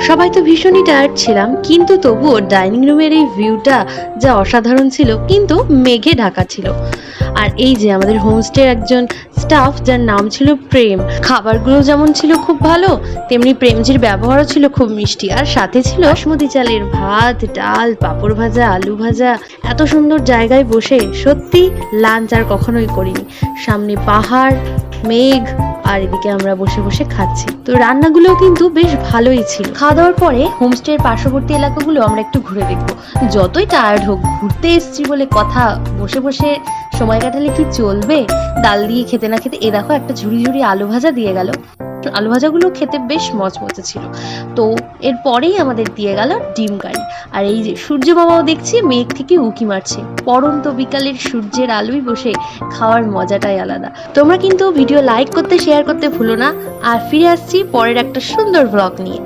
সবাই তো ভীষণই টায়ার্ড ছিলাম, কিন্তু তবুও ডাইনিং রুমের এই ভিউটা যা অসাধারণ ছিল, কিন্তু মেঘে ঢাকা ছিল। আর এই যে আমাদের হোমস্টের একজন স্টাফ, যার নাম ছিল প্রেম, খাবারগুলো যেমন ছিল খুব ভালো, তেমনি প্রেমজির ব্যবহারও ছিল খুব মিষ্টি। আর সাথে ছিল বাসমতি চালের ভাত, ডাল, পাঁপড় ভাজা, আলু ভাজা। এত সুন্দর জায়গায় বসে সত্যি লাঞ্চ আর কখনোই করিনি। সামনে পাহাড়, মেঘ, আর এদিকে আমরা বসে বসে খাচ্ছি। তো রান্নাগুলোও কিন্তু বেশ ভালোই ছিল। খাওয়া দাওয়ার পরে হোমস্টের পার্শ্ববর্তী এলাকাগুলো আমরা একটু ঘুরে দেখবো। যতই টায়ার্ড হোক, ঘুরতে এসেছি বলে কথা, বসে বসে সময় কাটালে কি চলবে? ডাল দিয়ে খেতে না খেতে এ দেখো একটা ঝুড়ি ঝুড়ি আলু ভাজা দিয়ে গেল। আলু ভাজাগুলো খেতে বেশ মচমচে ছিল। তো এরপরেই আমাদের দিয়ে গেল ডিম কারি। আর এই যে সূর্য বাবাও দেখছি মেঘ থেকে উঁকি মারছে। পড়ন্ত বিকালের সূর্যের আলোয় বসে খাওয়ার মজাটাই আলাদা। তোমরা কিন্তু ভিডিও লাইক করতে, শেয়ার করতে ভুলো না। আর ফিরে আসছি পরের একটা সুন্দর ব্লগ নিয়ে।